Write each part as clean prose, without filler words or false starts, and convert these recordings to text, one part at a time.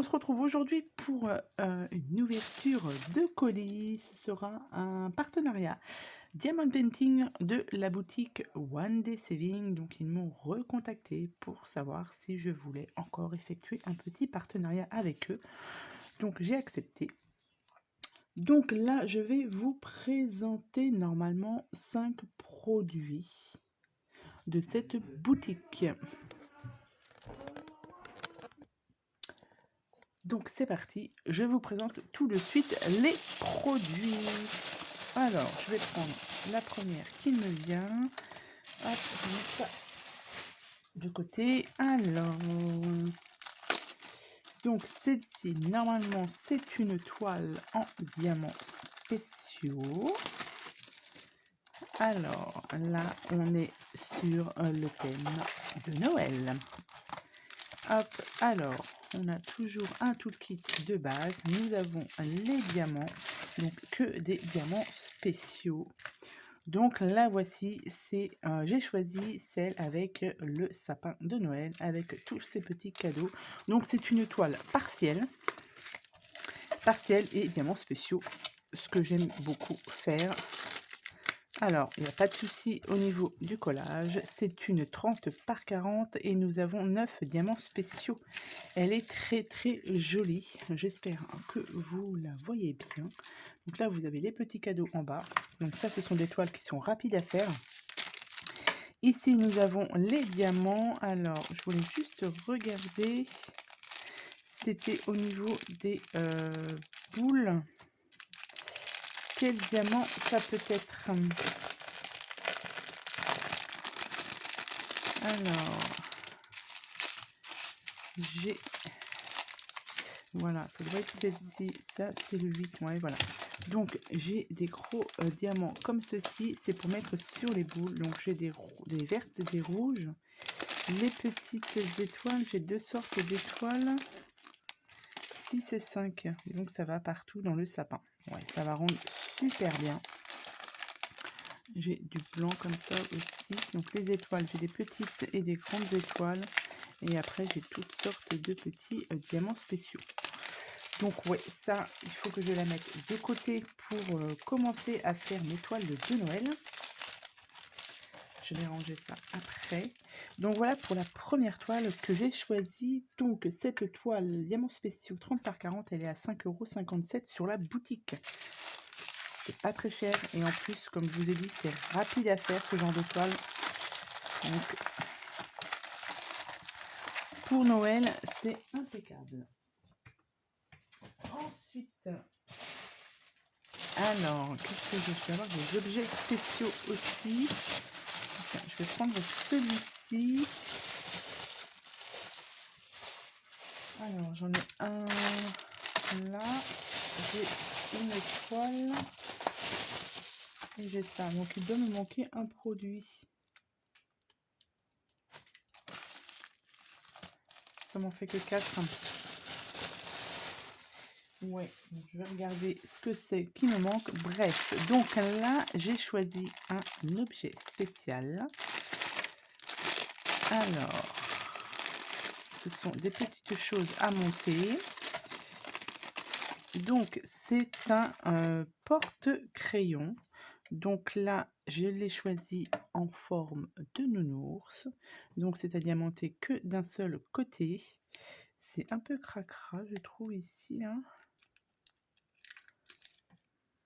on se retrouve aujourd'hui pour une ouverture de colis. Ce sera un partenariat Diamond Painting de la boutique One Day Saving. Donc ils m'ont recontacté pour savoir si je voulais encore effectuer un petit partenariat avec eux. Donc j'ai accepté. Donc là, je vais vous présenter normalement 5 produits de cette boutique. Donc c'est parti, je vous présente tout de suite les produits. Alors, je vais prendre la première qui me vient. Hop, je vais mettre ça de côté. Alors, donc celle-ci, normalement, c'est une toile en diamants spéciaux. Alors, là, on est sur le thème de Noël. Hop, alors, on a toujours un toolkit de base. Nous avons les diamants, donc que des diamants spéciaux. Donc la voici, c'est j'ai choisi celle avec le sapin de Noël, avec tous ces petits cadeaux. Donc c'est une toile partielle et diamants spéciaux, ce que j'aime beaucoup faire. Alors, il n'y a pas de souci au niveau du collage. C'est une 30 par 40 et nous avons 9 diamants spéciaux. Elle est très très jolie. J'espère que vous la voyez bien. Donc là, vous avez les petits cadeaux en bas. Donc ça, ce sont des toiles qui sont rapides à faire. Ici, nous avons les diamants. Alors, je voulais juste regarder. C'était au niveau des boules. Quel diamant ça peut être? Alors, j'ai... Voilà, ça doit être celle-ci. Ça, c'est le 8. Ouais, voilà. Donc, j'ai des gros diamants comme ceci. C'est pour mettre sur les boules. Donc, j'ai des vertes et des rouges. Les petites étoiles, j'ai 2 sortes d'étoiles. 6 et 5. Et donc, ça va partout dans le sapin. Ouais, ça va rendre super bien. J'ai du blanc comme ça aussi. Donc, les étoiles, j'ai des petites et des grandes étoiles. Et après, j'ai toutes sortes de petits diamants spéciaux. Donc, ouais, ça, il faut que je la mette de côté pour commencer à faire mes toiles de Noël. Je vais ranger ça après. Donc, voilà pour la première toile que j'ai choisie. Donc, cette toile diamants spéciaux 30 par 40, elle est à 5,57 € sur la boutique. C'est pas très cher. Et en plus, comme je vous ai dit, c'est rapide à faire ce genre de toile. Donc, pour Noël, c'est impeccable. Ensuite, alors, qu'est-ce que je vais avoir? Des objets spéciaux aussi. Tiens, je vais prendre celui-ci. Alors, j'en ai un là. J'ai une toile. Et j'ai ça. Donc, il doit me manquer un produit. Ça m'en fait que 4. Ouais, donc je vais regarder ce que c'est qui me manque. Bref, donc là, j'ai choisi un objet spécial. Alors, ce sont des petites choses à monter. Donc, c'est un porte-crayon. Donc là, je l'ai choisi en forme de nounours. Donc, c'est à diamanter que d'un seul côté. C'est un peu cracra, je trouve, ici, hein.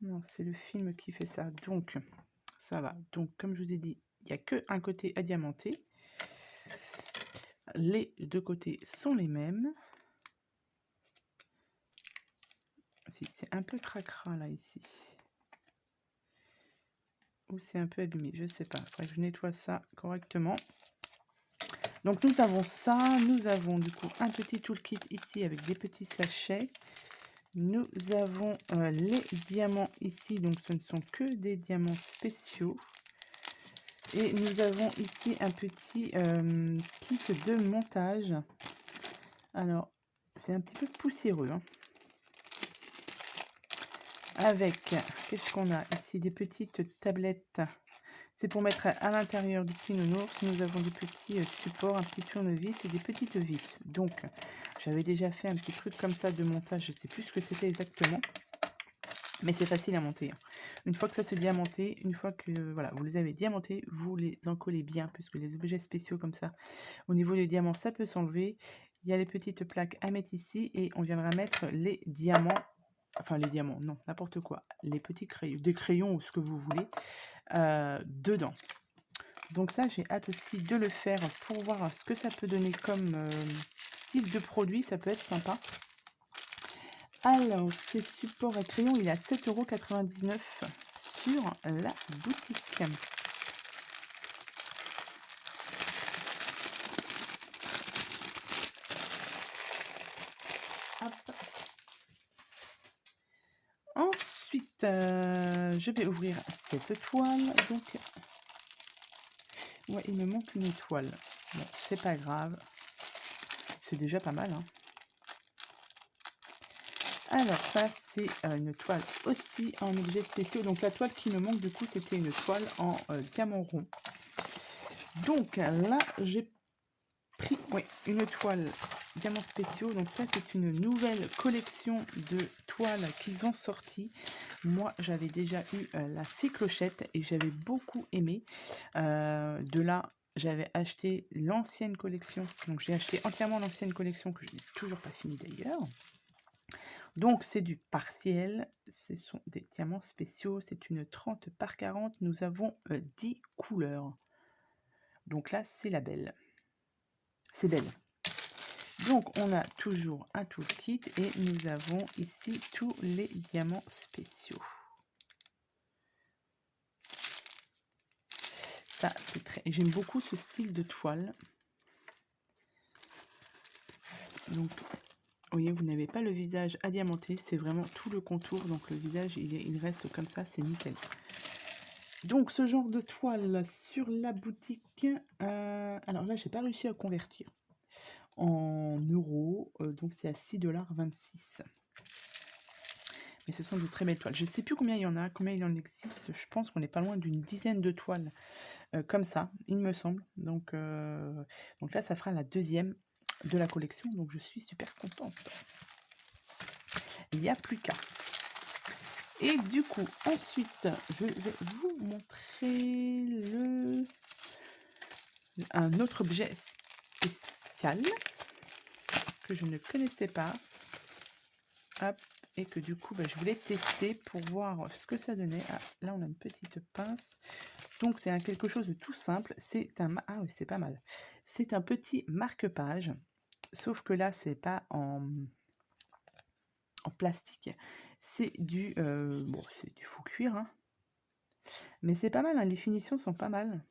Non, c'est le film qui fait ça. Donc, ça va. Donc, comme je vous ai dit, il n'y a qu'un côté à diamanter. Les deux côtés sont les mêmes. Si, c'est un peu cracra, là, ici. Ou c'est un peu abîmé, je sais pas. Faudrait que je nettoie ça correctement. Donc nous avons ça, nous avons du coup un petit toolkit ici avec des petits sachets. Nous avons les diamants ici, donc ce ne sont que des diamants spéciaux. Et nous avons ici un petit kit de montage. Alors, c'est un petit peu poussiéreux, hein. Avec, qu'est-ce qu'on a ici? Des petites tablettes C'est pour mettre à l'intérieur du petit nounours. Nous avons des petits supports, un petit tournevis et des petites vis. Donc, j'avais déjà fait un petit truc comme ça de montage. Je ne sais plus ce que c'était exactement. Mais c'est facile à monter, hein. Une fois que ça c'est diamanté, une fois que voilà, vous les avez diamantés, vous les encollez bien, puisque les objets spéciaux comme ça, au niveau des diamants, ça peut s'enlever. Il y a les petites plaques à mettre ici et on viendra mettre les diamants, enfin les diamants, non, n'importe quoi, les petits crayons, des crayons ou ce que vous voulez, dedans. Donc ça, j'ai hâte aussi de le faire pour voir ce que ça peut donner comme type de produit, ça peut être sympa. Alors, ces supports à crayon, il est à 7,99 € sur la boutique. Hop. Ensuite, je vais ouvrir cette toile. Donc, ouais, il me manque une toile. Bon, c'est pas grave. C'est déjà pas mal, hein. Alors, ça, c'est une toile aussi en objets spéciaux. Donc, la toile qui me manque, du coup, c'était une toile en diamant rond. Donc, là, j'ai pris une toile diamants spéciaux. Donc, ça, c'est une nouvelle collection de toiles qu'ils ont sorti. Moi, j'avais déjà eu la fée clochette et j'avais beaucoup aimé. De là, j'avais acheté l'ancienne collection. Donc, j'ai acheté entièrement l'ancienne collection que je n'ai toujours pas fini d'ailleurs. Donc, c'est du partiel. Ce sont des diamants spéciaux. C'est une 30 par 40. Nous avons 10 couleurs. Donc là, c'est la belle. C'est belle. Donc, on a toujours un toolkit et nous avons ici tous les diamants spéciaux. Ça, c'est très... J'aime beaucoup ce style de toile. Donc, vous voyez, vous n'avez pas le visage adiamanté, c'est vraiment tout le contour. Donc, le visage, il reste comme ça, c'est nickel. Donc, ce genre de toile sur la boutique. Alors là, j'ai pas réussi à convertir en euros. Donc, c'est à 6,26 $. Mais ce sont de très belles toiles. Je ne sais plus combien il y en a, combien il en existe. Je pense qu'on n'est pas loin d'une dizaine de toiles comme ça, il me semble. Donc là, ça fera la deuxième de la collection. Donc je suis super contente. Il n'y a plus qu'à. Et du coup, ensuite, je vais vous montrer un autre objet spécial que je ne connaissais pas. Hop. Et que du coup, je voulais tester pour voir ce que ça donnait. Ah, là, on a une petite pince. Donc, c'est quelque chose de tout simple. C'est un... Ah oui, c'est pas mal. C'est un petit marque-page. Sauf que là, c'est pas en plastique. C'est du... bon, c'est du faux cuir, hein. Mais c'est pas mal, hein. Les finitions sont pas mal.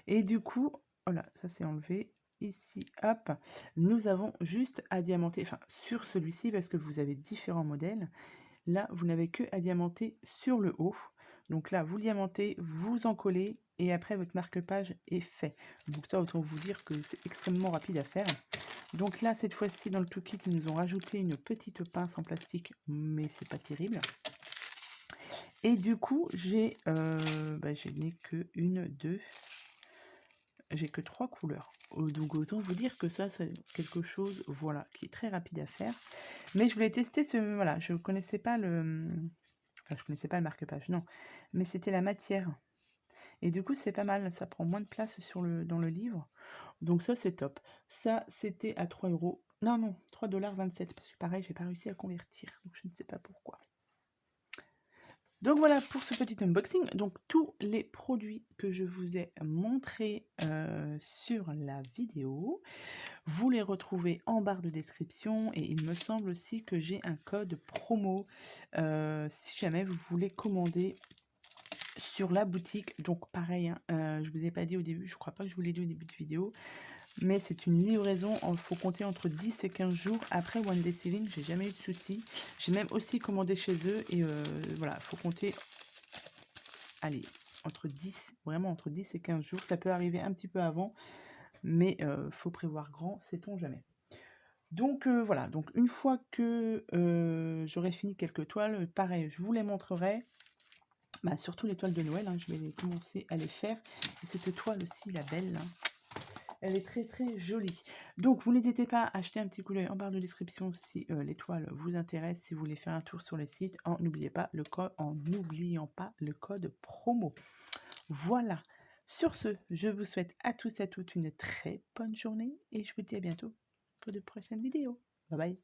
Et du coup... Voilà, ça c'est enlevé. Ici, hop, nous avons juste à diamanter, enfin sur celui-ci parce que vous avez différents modèles. Là, vous n'avez que à diamanter sur le haut. Donc là, vous diamantez, vous en collez et après votre marque-page est fait. Donc ça, autant vous dire que c'est extrêmement rapide à faire. Donc là, cette fois-ci, dans le toolkit, ils nous ont rajouté une petite pince en plastique, mais c'est pas terrible. Et du coup, j'ai n'ai que une, deux... J'ai que 3 couleurs. Donc autant vous dire que ça, c'est quelque chose, voilà, qui est très rapide à faire. Mais je voulais tester ce... Voilà, je ne connaissais pas le... Enfin, je connaissais pas le marque-page, non. Mais c'était la matière. Et du coup, c'est pas mal. Ça prend moins de place dans le livre. Donc ça, c'est top. Ça, c'était à 3 €. Non, non, 3,27 $. Parce que pareil, j'ai pas réussi à convertir. Donc je ne sais pas pourquoi. Donc voilà pour ce petit unboxing. Donc tous les produits que je vous ai montrés sur la vidéo, vous les retrouvez en barre de description. Et il me semble aussi que j'ai un code promo si jamais vous voulez commander sur la boutique. Donc pareil, hein, je vous ai pas dit au début, je crois pas que je vous l'ai dit au début de vidéo. Mais c'est une livraison, il faut compter entre 10 et 15 jours. Après One Day Selling, j'ai jamais eu de soucis. J'ai même aussi commandé chez eux. Et voilà, il faut compter, allez, vraiment entre 10 et 15 jours. Ça peut arriver un petit peu avant, mais faut prévoir grand, sait-on jamais. Donc voilà, donc une fois que j'aurai fini quelques toiles, pareil, je vous les montrerai. Bah, surtout les toiles de Noël, hein, je vais commencer à les faire. Et cette toile aussi, la belle, hein, elle est très très jolie. Donc vous n'hésitez pas à acheter un petit coup d'œil en barre de description si les toiles vous intéressent, si vous voulez faire un tour sur les sites, en n'oubliant pas le code promo. Voilà. Sur ce, je vous souhaite à tous et à toutes une très bonne journée et je vous dis à bientôt pour de prochaines vidéos. Bye bye.